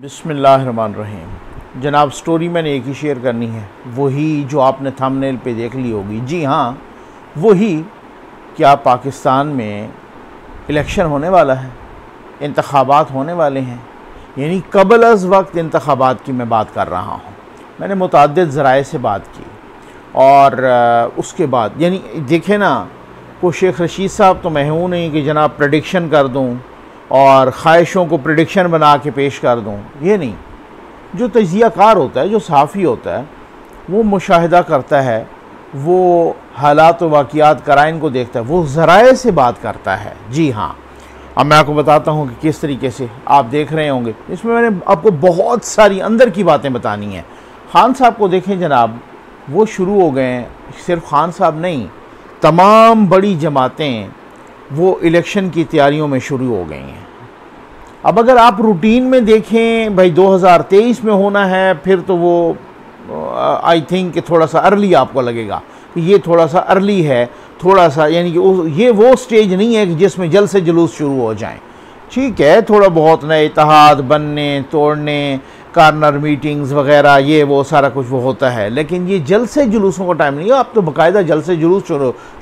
बिस्मिल्लाहिर्रहमानिर्रहीम। जनाब, स्टोरी मैंने एक ही शेयर करनी है, वही जो आपने थंबनेल पे देख ली होगी। जी हाँ, वही क्या पाकिस्तान में इलेक्शन होने वाला है, इंतखाबात होने वाले हैं, यानी कबल अज़ वक्त इंतखाबात की मैं बात कर रहा हूँ। मैंने मुतअद्दिद ज़राए से बात की और उसके बाद यानी देखे ना, को शेख रशीद साहब तो मैं हूँ नहीं कि जनाब प्रेडिक्शन कर दूँ और ख्वाहिशों को प्रेडिक्शन बना के पेश कर दूँ, ये नहीं। जो तज्ज़ियाकार होता है, जो सहाफ़ी होता है, वो मुशाहिदा करता है, वो हालात व वाक़ियात कराइन को देखता है, वो ज़राए से बात करता है। जी हाँ, अब मैं आपको बताता हूँ कि किस तरीके से आप देख रहे होंगे। इसमें मैंने आपको बहुत सारी अंदर की बातें बतानी हैं। खान साहब को देखें जनाब, वो शुरू हो गए हैं, सिर्फ खान साहब नहीं, तमाम बड़ी जमातें वो इलेक्शन की तैयारियों में शुरू हो गई हैं। अब अगर आप रूटीन में देखें, भाई 2023 में होना है, फिर तो वो आई थिंक कि थोड़ा सा अर्ली आपको लगेगा कि ये थोड़ा सा अर्ली है, थोड़ा सा, यानी कि ये वो स्टेज नहीं है कि जिसमें जल्द से जुलूस शुरू हो जाएं। ठीक है, थोड़ा बहुत नए इत्तेहाद बनने, तोड़ने, कार्नर मीटिंग्स वगैरह, ये वो सारा कुछ वो होता है, लेकिन ये जल्द से जुलूसों का टाइम नहीं है। अब तो बाकायदा जल्द से जुलूस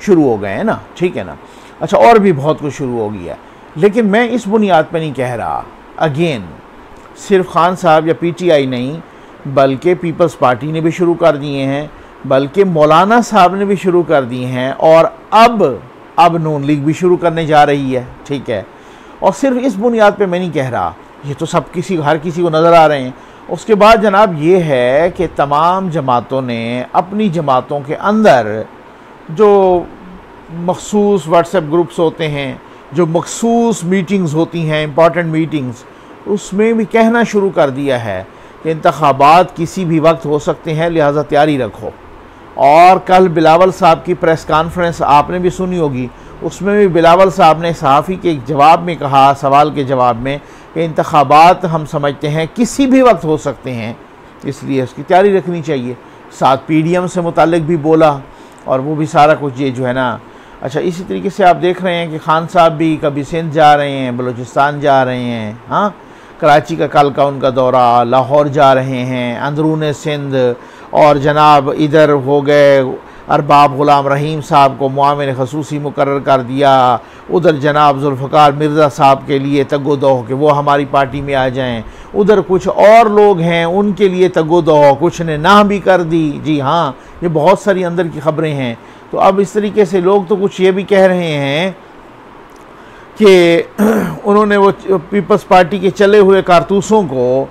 शुरू हो गए हैं ना, ठीक है ना। अच्छा, और भी बहुत कुछ शुरू हो गया है, लेकिन मैं इस बुनियाद पर नहीं कह रहा। अगेन, सिर्फ खान साहब या पीटीआई नहीं, बल्कि पीपल्स पार्टी ने भी शुरू कर दिए हैं, बल्कि मौलाना साहब ने भी शुरू कर दिए हैं, और अब नून लीग भी शुरू करने जा रही है। ठीक है, और सिर्फ इस बुनियाद पे मैं नहीं कह रहा, ये तो सब हर किसी को नज़र आ रहे हैं। उसके बाद जनाब ये है कि तमाम जमातों ने अपनी जमातों के अंदर जो मखसूस व्हाट्सएप ग्रुप्स होते हैं, जो मखसूस मीटिंग्स होती हैं, इंपॉर्टेंट मीटिंग्स, उसमें भी कहना शुरू कर दिया है कि इंतखाबात किसी भी वक्त हो सकते हैं, लिहाजा तैयारी रखो। और कल बिलावल साहब की प्रेस कॉन्फ्रेंस आपने भी सुनी होगी, उसमें भी बिलावल साहब ने सहाफ़ी के जवाब में कहा, सवाल के जवाब में, कि इंतखाबात हम समझते हैं किसी भी वक्त हो सकते हैं, इसलिए उसकी तैयारी रखनी चाहिए। साथ पीडीएम से मुताल्लिक भी बोला, और वो भी सारा कुछ ये जो है ना। अच्छा, इसी तरीके से आप देख रहे हैं कि खान साहब भी कभी सिंध जा रहे हैं, बलूचिस्तान जा रहे हैं, हाँ, कराची का कल का उनका दौरा, लाहौर जा रहे हैं, अंदरून सिंध, और जनाब इधर हो गए अरबाब ग़ुलाम रहीम साहब को मुआविन ख़ुसूसी मुकर्रर कर दिया, उधर जनाब जुल्फ़िकार मिर्ज़ा साहब के लिए तगोदो कि वो हमारी पार्टी में आ जाएं, उधर कुछ और लोग हैं उनके लिए तगोदो, कुछ ने ना भी कर दी। जी हाँ, ये बहुत सारी अंदर की ख़बरें हैं। तो अब इस तरीके से लोग तो कुछ ये भी कह रहे हैं कि उन्होंने वो पीपल्स पार्टी के चले हुए कारतूसों को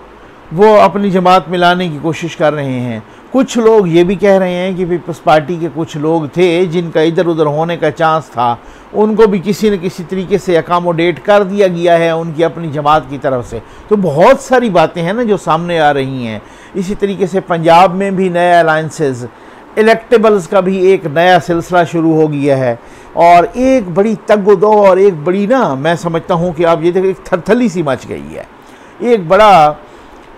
वो अपनी जमात में लाने की कोशिश कर रहे हैं। कुछ लोग ये भी कह रहे हैं कि पीपल्स पार्टी के कुछ लोग थे जिनका इधर उधर होने का चांस था, उनको भी किसी न किसी तरीके से अकामोडेट कर दिया गया है उनकी अपनी जमात की तरफ से। तो बहुत सारी बातें हैं ना जो सामने आ रही हैं। इसी तरीके से पंजाब में भी नए अलाइंसेस, इलेक्टेबल्स का भी एक नया सिलसिला शुरू हो गया है, और एक बड़ी तगोदो और एक बड़ी ना, मैं समझता हूँ कि आप ये देखिए, एक थरथली सी मच गई है, एक बड़ा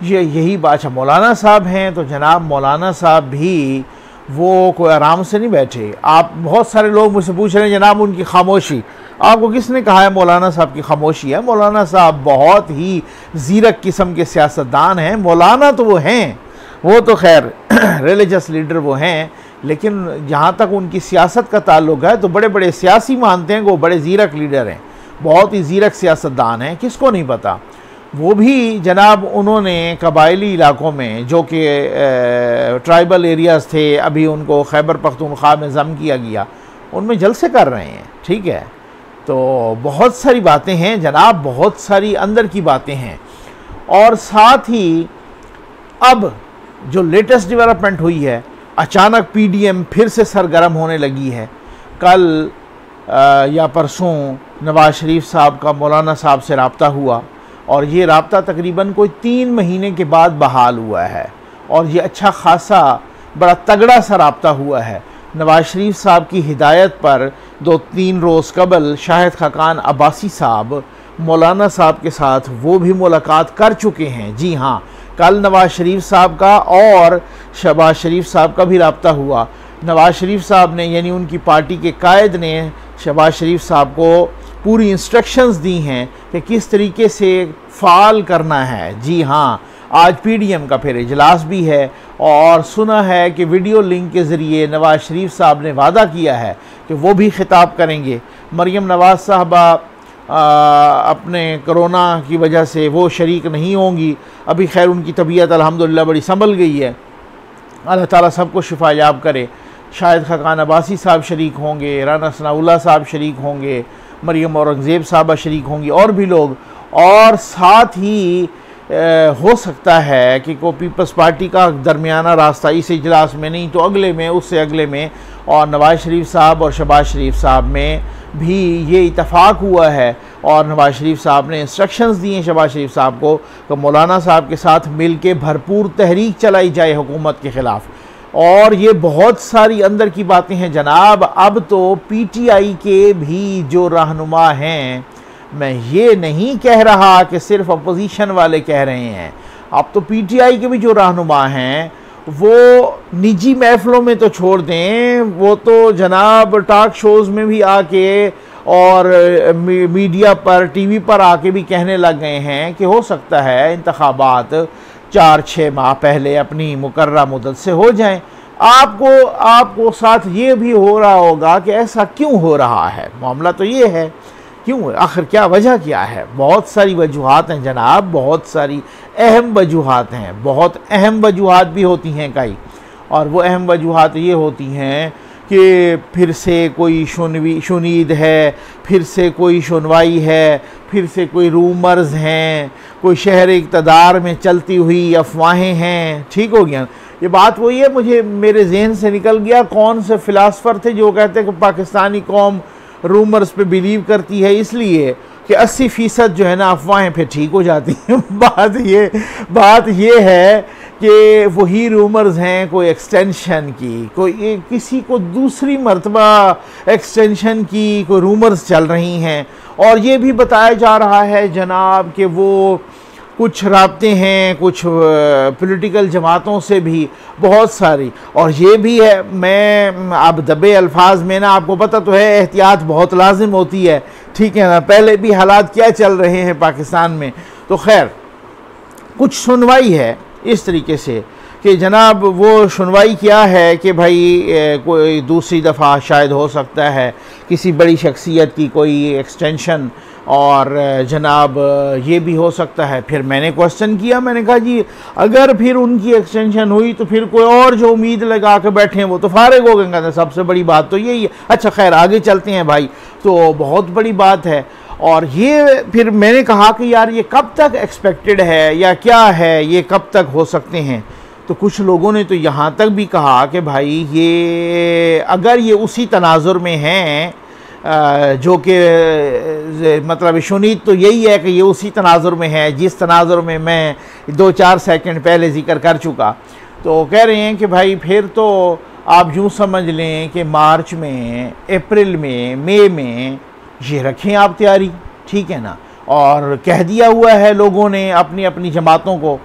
यही बात है। मौलाना साहब हैं तो जनाब मौलाना साहब भी वो कोई आराम से नहीं बैठे। आप बहुत सारे लोग मुझसे पूछ रहे हैं जनाब उनकी खामोशी, आपको किसने कहा है मौलाना साहब की खामोशी है? मौलाना साहब बहुत ही ज़ीरक किस्म के सियासतदान हैं। मौलाना तो वो हैं, वो तो खैर रिलीजियस लीडर वो हैं, लेकिन जहाँ तक उनकी सियासत का ताल्लुक है तो बड़े बड़े सियासी मानते हैं कि वो बड़े ज़ीरक लीडर हैं, बहुत ही ज़ीरक सियासतदान हैं। किसको नहीं पता। वो भी जनाब उन्होंने कबायली इलाकों में जो कि ट्राइबल एरियाज़ थे, अभी उनको खैबर पख्तूनख्वा में ज़म किया गया, उनमें जलसे कर रहे हैं। ठीक है, तो बहुत सारी बातें हैं जनाब, बहुत सारी अंदर की बातें हैं। और साथ ही अब जो लेटेस्ट डेवलपमेंट हुई है, अचानक पीडीएम फिर से सरगर्म होने लगी है। कल या परसों नवाज़ शरीफ साहब का मौलाना साहब से रब्ता हुआ, और ये रब्ता तकरीबन कोई 3 महीने के बाद बहाल हुआ है, और ये अच्छा खासा बड़ा तगड़ा सा रब्ता हुआ है। नवाज़ शरीफ साहब की हिदायत पर 2-3 रोज़ कबल शाहिद खाकान अब्बासी साहब मौलाना साहब के साथ वो भी मुलाकात कर चुके हैं। जी हाँ, कल नवाज़ शरीफ साहब का और शहबाज शरीफ साहब का भी रब्ता हुआ। नवाज़ शरीफ साहब ने, यानी उनकी पार्टी के कायद ने, शहबाज शरीफ साहब को पूरी इंस्ट्रक्शंस दी हैं कि किस तरीके से फ़ाल करना है। जी हाँ, आज PDM का फिर इजलास भी है और सुना है कि वीडियो लिंक के ज़रिए नवाज़ शरीफ साहब ने वादा किया है कि वो भी खिताब करेंगे। मरियम नवाज़ साहबा अपने कोरोना की वजह से वो शरीक नहीं होंगी। अभी खैर उनकी तबीयत अल्हम्दुलिल्लाह बड़ी संभल गई है, अल्लाह ताला सबको शिफायाब करे। शायद खाकान अब्बासी साहब शरीक होंगे, राना सनाउल्लाह साहब शरीक होंगे, मरियम औरंगज़ेब साहबा शरीक होंगी और भी लोग। और साथ ही हो सकता है कि को पीपल्स पार्टी का दरमियाना रास्ता इस इजलास में नहीं तो अगले में, उससे अगले में, और नवाज़ शरीफ साहब और शहबाज शरीफ साहब में भी ये इत्तफाक हुआ है। और नवाज़ शरीफ साहब ने इंस्ट्रक्शंस दिए हैं शहबाज शरीफ साहब को कि मौलाना साहब के साथ मिल के भरपूर तहरीक चलाई जाए हुकूमत के ख़िलाफ़। और ये बहुत सारी अंदर की बातें हैं जनाब। अब तो PTI के भी जो रहनुमा हैं, मैं ये नहीं कह रहा कि सिर्फ अपोजिशन वाले कह रहे हैं, अब तो PTI के भी जो रहनुमा हैं वो निजी महफिलों में तो छोड़ दें, वो तो जनाब टॉक शोज़ में भी आके और मीडिया पर, TV पर आके भी कहने लग गए हैं कि हो सकता है इंतखाबात 4-6 माह पहले अपनी मुकर्ररा मुद्दत से हो जाएं। आपको साथ ये भी हो रहा होगा कि ऐसा क्यों हो रहा है। मामला तो ये है, क्यों, आखिर क्या वजह क्या है। बहुत सारी वजूहात हैं जनाब, बहुत सारी अहम वजूहात हैं, बहुत अहम वजूहात भी होती हैं कई। और वो अहम वजूहात ये होती हैं कि फिर से कोई शुनीद है, फिर से कोई सुनवाई है, फिर से कोई रूमर्स हैं, कोई शहर इक़्तिदार में चलती हुई अफवाहें हैं। ठीक हो गया, ये बात वही है, मुझे मेरे जहन से निकल गया कौन से फ़िलासफ़र थे जो कहते हैं कि पाकिस्तानी कौम रूमर्स पे बिलीव करती है इसलिए कि 80% जो है ना अफवाहें फिर ठीक हो जाती हैं। बात ये है कि वही रूमर्स हैं, कोई एक्सटेंशन की, कोई किसी को दूसरी मर्तबा एक्सटेंशन की कोई रूमर्स चल रही हैं। और ये भी बताया जा रहा है जनाब कि वो कुछ राब्ते हैं कुछ पॉलिटिकल जमातों से भी बहुत सारी। और ये भी है, मैं अब दबे अल्फाज में ना, आपको पता तो है एहतियात बहुत लाजिम होती है, ठीक है ना। पहले भी हालात क्या चल रहे हैं पाकिस्तान में, तो खैर कुछ सुनवाई है इस तरीके से कि जनाब वो सुनवाई क्या है कि भाई कोई दूसरी दफ़ा शायद हो सकता है किसी बड़ी शख्सियत की कोई एक्सटेंशन, और जनाब ये भी हो सकता है। फिर मैंने क्वेश्चन किया, मैंने कहा जी अगर फिर उनकी एक्सटेंशन हुई तो फिर कोई और जो उम्मीद लगा के बैठे हैं वो तो फारिग हो गए। सबसे बड़ी बात तो यही है। अच्छा खैर आगे चलते हैं भाई, तो बहुत बड़ी बात है। और ये फिर मैंने कहा कि यार ये कब तक एक्सपेक्टेड है या क्या है, ये कब तक हो सकते हैं। तो कुछ लोगों ने तो यहाँ तक भी कहा कि भाई ये अगर ये उसी तनाजुर में हैं जो कि मतलब शुनीद तो यही है कि ये उसी तनाजुर में है जिस तनाजुर में मैं 2-4 सेकंड पहले ज़िक्र कर चुका। तो कह रहे हैं कि भाई फिर तो आप यूँ समझ लें कि मार्च में, अप्रैल में, मई में ये रखें आप तैयारी, ठीक है ना। और कह दिया हुआ है लोगों ने अपनी अपनी जमातों को।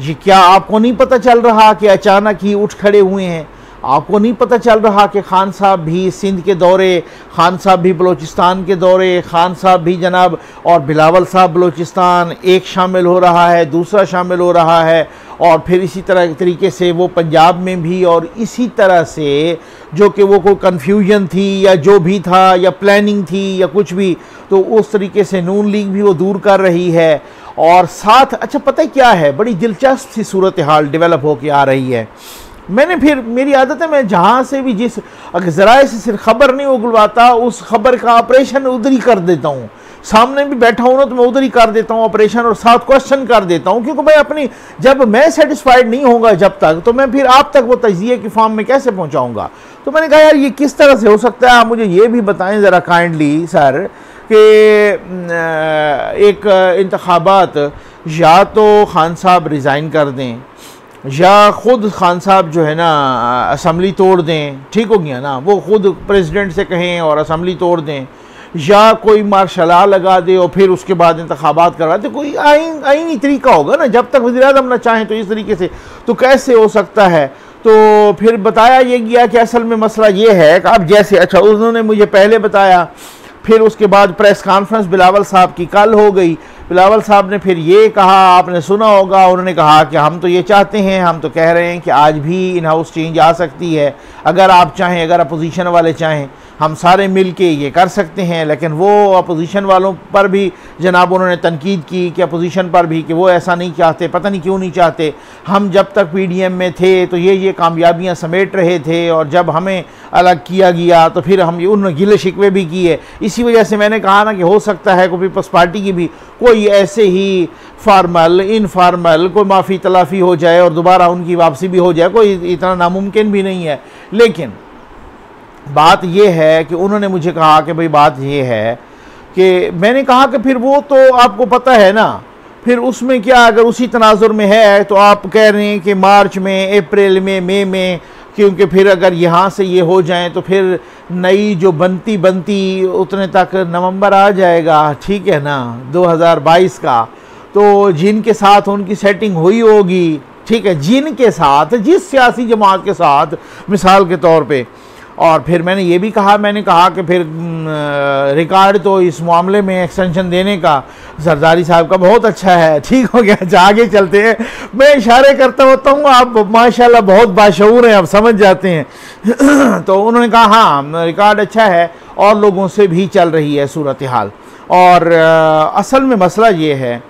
ये क्या आपको नहीं पता चल रहा कि अचानक ही उठ खड़े हुए हैं? आपको नहीं पता चल रहा कि खान साहब भी सिंध के दौरे, खान साहब भी बलूचिस्तान के दौरे, खान साहब भी जनाब और बिलावल साहब बलूचिस्तान, एक शामिल हो रहा है, दूसरा शामिल हो रहा है, और फिर इसी तरह तरीके से वो पंजाब में भी, और इसी तरह से जो कि वो कोई कन्फ्यूजन थी या जो भी था या प्लानिंग थी या कुछ भी, तो उस तरीके से नून लीग भी वो दूर कर रही है। और साथ अच्छा पता है क्या है, बड़ी दिलचस्प सी सूरत हाल डेवलप होकर आ रही है। मैंने फिर, मेरी आदत है मैं जहाँ से भी जिस ज़राए से सिर्फ ख़बर नहीं उगलवाता उस खबर का ऑपरेशन उधर ही कर देता हूँ। सामने भी बैठा हूँ ना तो मैं उधर ही कर देता हूँ ऑपरेशन, और साथ क्वेश्चन कर देता हूँ, क्योंकि मैं अपनी, जब मैं सेटिस्फाइड नहीं होऊंगा जब तक, तो मैं फिर आप तक वो तजिए की फॉर्म में कैसे पहुँचाऊँगा। तो मैंने कहा यार ये किस तरह से हो सकता है, आप मुझे ये भी बताएं ज़रा काइंडली सर कि एक इंतखाबात या तो खान साहब रिज़ाइन कर दें या ख़ुद खान साहब जो है ना असम्बली तोड़ दें, ठीक हो गया ना, वो ख़ुद प्रेसिडेंट से कहें और असम्बली तोड़ दें, या कोई मार्शल लॉ लगा दे और फिर उसके बाद इंतखाबात करवा दे। कोई आईनी तरीका होगा ना, जब तक वज़ीर-ए-आज़म ना चाहें तो इस तरीके से तो कैसे हो सकता है। तो फिर बताया ये गया कि असल में मसला ये है कि अब जैसे, अच्छा उन्होंने मुझे पहले बताया फिर उसके बाद प्रेस कॉन्फ्रेंस बिलावल साहब की कल हो गई। बिलावल साहब ने फिर ये कहा, आपने सुना होगा, उन्होंने कहा कि हम तो ये चाहते हैं, हम तो कह रहे हैं कि आज भी इन हाउस चेंज आ सकती है, अगर आप चाहें, अगर अपोजिशन वाले चाहें, हम सारे मिल के ये कर सकते हैं। लेकिन वो अपोजिशन वालों पर भी जनाब उन्होंने तनकीद की कि अपोजिशन पर भी कि वो ऐसा नहीं चाहते, पता नहीं क्यों नहीं चाहते। हम जब तक पीडीएम में थे तो ये कामयाबियां समेट रहे थे, और जब हमें अलग किया गया तो फिर हम उन गिले शिकवे भी किए। इसी वजह से मैंने कहा ना कि हो सकता है कोई पीपल्स पार्टी की भी कोई ऐसे ही फार्मल इनफार्मल कोई माफ़ी तलाफ़ी हो जाए और दोबारा उनकी वापसी भी हो जाए, कोई इतना नामुमकिन भी नहीं है। लेकिन बात यह है कि उन्होंने मुझे कहा कि भाई बात यह है कि मैंने कहा कि फिर वो तो आपको पता है ना, फिर उसमें क्या, अगर उसी तनाजुर में है तो आप कह रहे हैं कि मार्च में, अप्रैल में, मई में, क्योंकि फिर अगर यहाँ से ये हो जाए तो फिर नई जो बनती उतने तक नवंबर आ जाएगा, ठीक है ना, 2022 का। तो जिनके साथ उनकी सेटिंग हुई होगी, ठीक है, जिनके साथ, जिस सियासी जमात के साथ, मिसाल के तौर पे। और फिर मैंने ये भी कहा, मैंने कहा कि फिर रिकॉर्ड तो इस मामले में एक्सटेंशन देने का जरदारी साहब का बहुत अच्छा है, ठीक हो गया, आगे चलते हैं। मैं इशारे करता होता हूँ, आप माशाल्लाह बहुत बाशऊर हैं, आप समझ जाते हैं। तो उन्होंने कहा हाँ रिकॉर्ड अच्छा है और लोगों से भी चल रही है सूरत हाल। और असल में मसला ये है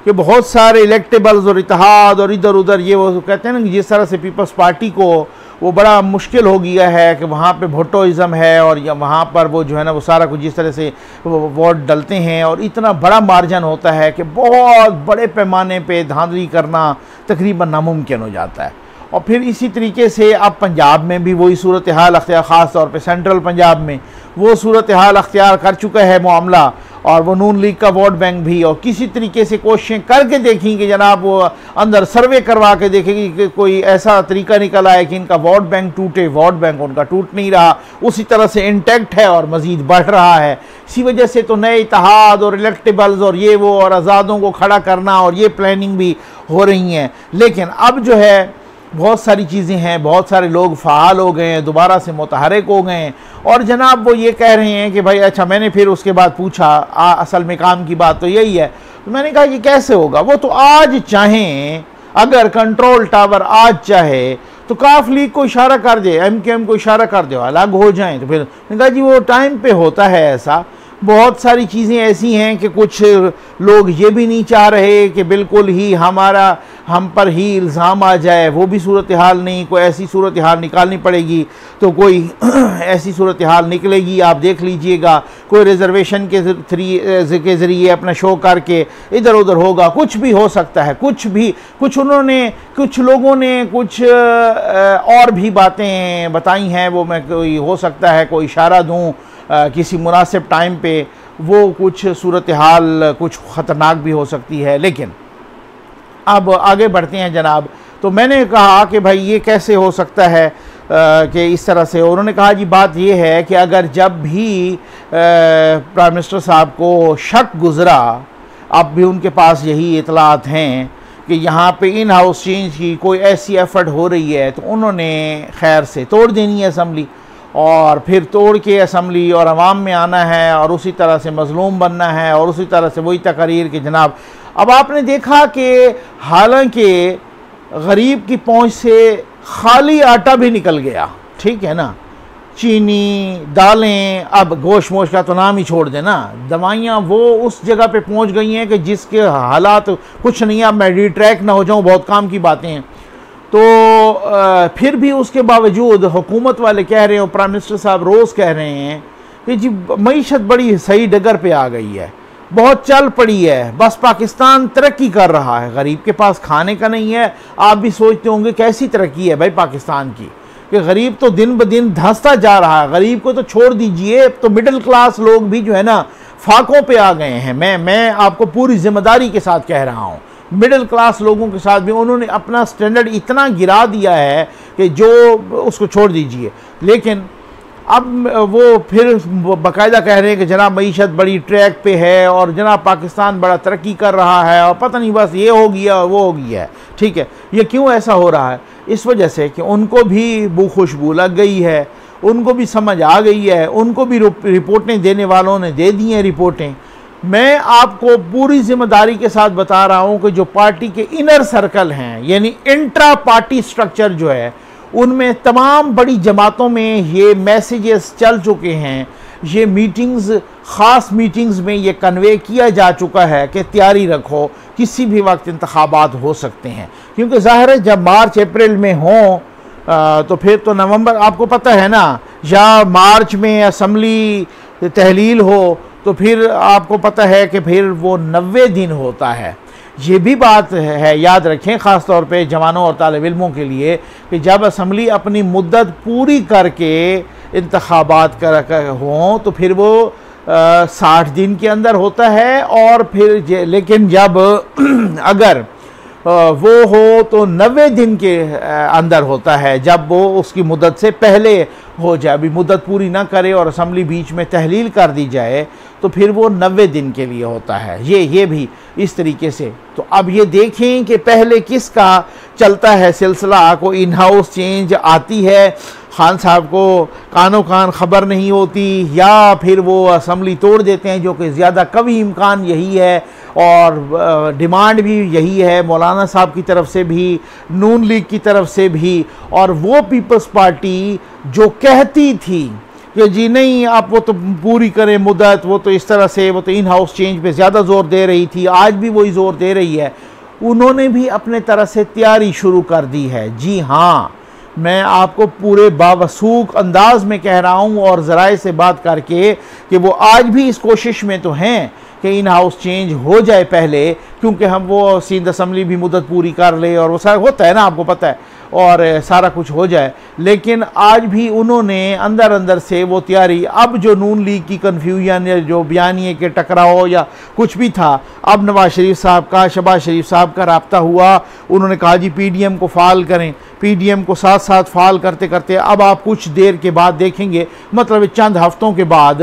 कि बहुत सारे इलेक्टेबल्स और इत्तेहाद और इधर उधर ये वो कहते हैं ना, जिस तरह से पीपल्स पार्टी को वो बड़ा मुश्किल हो गया है कि वहाँ पे भुट्टोइज़म है, और या वहाँ पर वो जो है ना वो सारा कुछ जिस तरह से वोट डलते हैं और इतना बड़ा मार्जिन होता है कि बहुत बड़े पैमाने पे धांधली करना तकरीबन नामुमकिन हो जाता है। और फिर इसी तरीके से अब पंजाब में भी वही सूरत हाल अख्तियार, ख़ास तौर पे सेंट्रल पंजाब में वो सूरत हाल अख्तियार कर चुका है मामला, और वो नून लीग का वोट बैंक भी। और किसी तरीके से कोशिशें करके देखेंगे जनाब, वो अंदर सर्वे करवा के देखेंगे कि कोई ऐसा तरीका निकल आए कि इनका वोट बैंक टूटे। वोट बैंक उनका टूट नहीं रहा, उसी तरह से इंटैक्ट है और मज़ीद बढ़ रहा है। इसी वजह से तो नए इत्तेहाद और इलेक्टेबल्स और ये वो और आज़ादों को खड़ा करना और ये प्लानिंग भी हो रही हैं। लेकिन अब जो है बहुत सारी चीज़ें हैं, बहुत सारे लोग फ़ाल हो गए हैं, दोबारा से मुतहरिक हो गए हैं। और जनाब वो ये कह रहे हैं कि भाई अच्छा, मैंने फिर उसके बाद पूछा, असल में काम की बात तो यही है। तो मैंने कहा कि कैसे होगा, वो तो आज चाहें, अगर कंट्रोल टावर आज चाहे तो काफ लीग को इशारा कर दे, MKM को इशारा कर दे, अलग हो जाएं। तो फिर मैंने कहा जी वो टाइम पे होता है ऐसा। बहुत सारी चीज़ें ऐसी हैं कि कुछ लोग ये भी नहीं चाह रहे कि बिल्कुल ही हम पर ही इल्ज़ाम आ जाए, वो भी सूरत हाल नहीं, कोई ऐसी सूरत हाल निकालनी पड़ेगी तो कोई ऐसी सूरत हाल निकलेगी। आप देख लीजिएगा, कोई रिजर्वेशन के ज़रिए अपना शो करके इधर उधर होगा, कुछ भी हो सकता है, कुछ भी, कुछ लोगों ने कुछ और भी बातें बताई हैं, वो मैं कोई हो सकता है कोई इशारा दूँ किसी मुनासिब टाइम पे, वो कुछ सूरत हाल कुछ ख़तरनाक भी हो सकती है। लेकिन अब आगे बढ़ते हैं जनाब। तो मैंने कहा कि भाई ये कैसे हो सकता है कि इस तरह से। उन्होंने कहा जी बात ये है कि अगर जब भी प्राइम मिनिस्टर साहब को शक गुज़रा, अब भी उनके पास यही इतलात हैं कि यहाँ पे इन हाउस चेंज की कोई ऐसी एफ़र्ट हो रही है, तो उन्होंने खैर से तोड़ देनी है असम्बली, और फिर तोड़ के असम्बली और अवाम में आना है और उसी तरह से मज़लूम बनना है और उसी तरह से वही तकरीर कि जनाब। अब आपने देखा कि हालांकि गरीब की पहुंच से खाली आटा भी निकल गया, ठीक है ना, चीनी, दालें, अब गोश्त मोश का तो नाम ही छोड़ देना, दवाइयाँ वो उस जगह पे पहुंच गई हैं कि जिसके हालात कुछ नहीं। अब मैं डिट्रैक्ट ना हो जाऊँ, बहुत काम की बातें हैं। तो फिर भी उसके बावजूद हुकूमत वाले कह रहे हैं और प्राइम मिनिस्टर साहब रोज़ कह रहे हैं कि जी मईशत बड़ी सही डगर पे आ गई है, बहुत चल पड़ी है, बस पाकिस्तान तरक्की कर रहा है, गरीब के पास खाने का नहीं है। आप भी सोचते होंगे कैसी तरक्की है भाई पाकिस्तान की, कि गरीब तो दिन ब दिन धंसता जा रहा है। गरीब को तो छोड़ दीजिए, तो मिडिल क्लास लोग भी जो है ना फाकों पे आ गए हैं। मैं आपको पूरी जिम्मेदारी के साथ कह रहा हूँ, मिडिल क्लास लोगों के साथ भी उन्होंने अपना स्टैंडर्ड इतना गिरा दिया है कि जो उसको छोड़ दीजिए। लेकिन अब वो फिर बाकायदा कह रहे हैं कि जनाब मईशत बड़ी ट्रैक पे है और जनाब पाकिस्तान बड़ा तरक्की कर रहा है और पता नहीं बस ये हो गया और वो हो गया है। ठीक है, ये क्यों ऐसा हो रहा है? इस वजह से कि उनको भी बू खुशबू लग गई है, उनको भी समझ आ गई है, उनको भी रिपोर्टें देने वालों ने दे दी हैं रिपोर्टें। मैं आपको पूरी जिम्मेदारी के साथ बता रहा हूं कि जो पार्टी के इनर सर्कल हैं, यानी इंट्रा पार्टी स्ट्रक्चर जो है, उनमें तमाम बड़ी जमातों में ये मैसेजेस चल चुके हैं, ये मीटिंग्स, ख़ास मीटिंग्स में ये कन्वे किया जा चुका है कि तैयारी रखो, किसी भी वक्त इंतखाबात हो सकते हैं। क्योंकि ज़ाहिर है जब मार्च अप्रैल में हों तो फिर तो नवंबर, आपको पता है ना, या मार्च में असम्बली तहलील हो तो फिर आपको पता है कि फिर वो 90 दिन होता है। ये भी बात है, याद रखें ख़ास तौर पे जवानों और तालिब इल्मों के लिए, कि जब असम्बली अपनी मुद्दत पूरी करके इंतखाबात कर हों तो फिर वो 60 दिन के अंदर होता है, और फिर लेकिन जब अगर वो हो तो 90 दिन के अंदर होता है, जब वो उसकी मुद्दत से पहले हो जाए। अभी मुद्दत पूरी ना करे और असम्बली बीच में तहलील कर दी जाए तो फिर वो 90 दिन के लिए होता है। ये भी इस तरीके से। तो अब ये देखें कि पहले किसका चलता है सिलसिला, को इन हाउस चेंज आती है, खान साहब को कानो कान ख़बर नहीं होती, या फिर वो असम्बली तोड़ देते हैं, जो कि ज़्यादा कभी इम्कान यही है और डिमांड भी यही है मौलाना साहब की तरफ से भी, नून लीग की तरफ से भी। और वो पीपल्स पार्टी जो कहती थी कि जी नहीं आप वो तो पूरी करें मुद्दत, वो तो इस तरह से, वो तो इन हाउस चेंज पे ज़्यादा ज़ोर दे रही थी, आज भी वही ज़ोर दे रही है, उन्होंने भी अपने तरह से तैयारी शुरू कर दी है। जी हाँ, मैं आपको पूरे बावसूख अंदाज में कह रहा हूँ और ज़राए से बात करके कि वो आज भी इस कोशिश में तो हैं कि इन हाउस चेंज हो जाए पहले, क्योंकि हम वो सिंध असम्बली भी मुद्दत पूरी कर ले और वो सारा होता है ना, आपको पता है, और सारा कुछ हो जाए। लेकिन आज भी उन्होंने अंदर अंदर से वो तैयारी, अब जो नून लीग की कन्फ्यूजन या जो बयानिए के टकराव या कुछ भी था, अब नवाज शरीफ साहब का, शहबाज शरीफ साहब का रब्ता हुआ, उन्होंने कहा जी पीडीएम को फाल करें, पीडीएम को साथ साथ फाल करते करते अब आप कुछ देर के बाद देखेंगे, मतलब चंद हफ्तों के बाद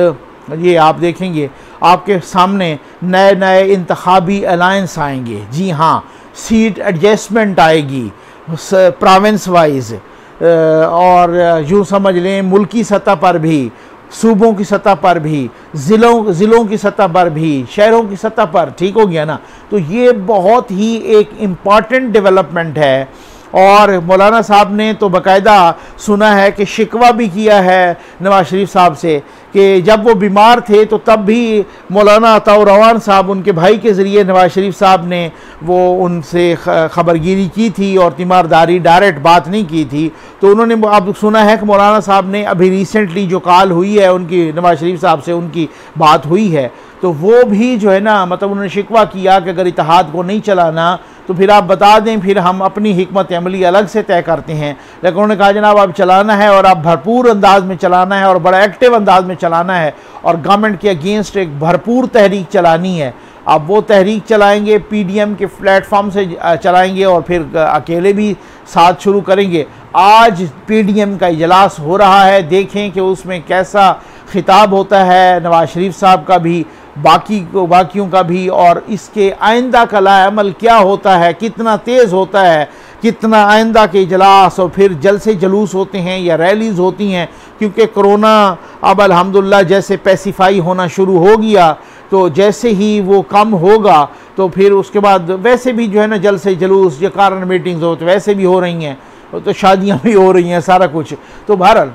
ये आप देखेंगे आपके सामने नए नए इंतखाबी अलायंस आएंगे। जी हाँ, सीट एडजस्टमेंट आएगी प्रोविंस वाइज, और यूँ समझ लें मुल्की सतह पर भी, सूबों की सतह पर भी, ज़िलों की सतह पर भी, शहरों की सतह पर। ठीक हो गया ना। तो ये बहुत ही एक इम्पॉर्टेंट डेवलपमेंट है। और मौलाना साहब ने तो बाकायदा सुना है कि शिकवा भी किया है नवाज शरीफ साहब से कि जब वो बीमार थे तो तब भी मौलाना अताउर रवान साहब, उनके भाई के ज़रिए नवाज शरीफ साहब ने वो उनसे ख़बरगिरी की थी और तीमारदारी डायरेक्ट बात नहीं की थी। तो उन्होंने अब सुना है कि मौलाना साहब ने अभी रिसेंटली जो कॉल हुई है उनकी, नवाज शरीफ साहब से उनकी बात हुई है, तो वो भी जो है ना, मतलब उन्होंने शिकवा किया कि अगर इत्तेहाद को नहीं चलाना तो फिर आप बता दें, फिर हम अपनी हिकमत अमली अलग से तय करते हैं। लेकिन उन्होंने कहा जनाब अब चलाना है और अब भरपूर अंदाज में चलाना है और बड़ा एक्टिव अंदाज में चलाना है और गवर्नमेंट के अगेंस्ट एक भरपूर तहरीक चलानी है। अब वो तहरीक चलाएंगे, पीडीएम के प्लेटफॉर्म से चलाएंगे और फिर अकेले भी साथ शुरू करेंगे। आज पीडीएम का इजलास हो रहा है, देखें कि उसमें कैसा खिताब होता है नवाज शरीफ साहब का भी, बाकियों का भी, और इसके आइंदा का लाअमल क्या होता है, कितना तेज़ होता है, कितना आइंदा के इजलास और फिर जलसे जुलूस होते हैं या रैलीज़ होती हैं। क्योंकि कोरोना अब अल्हम्दुलिल्लाह जैसे पैसिफाई होना शुरू हो गया, तो जैसे ही वो कम होगा तो फिर उसके बाद वैसे भी जो है ना जलसे जुलूस या कारण मीटिंग्स हो तो वैसे भी हो रही हैं, तो शादियाँ भी हो रही हैं, सारा कुछ। तो बहरहाल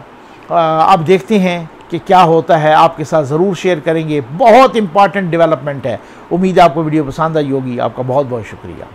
अब देखते हैं कि क्या होता है, आपके साथ ज़रूर शेयर करेंगे। बहुत इंपॉर्टेंट डेवलपमेंट है। उम्मीद है आपको वीडियो पसंद आई होगी। आपका बहुत बहुत शुक्रिया।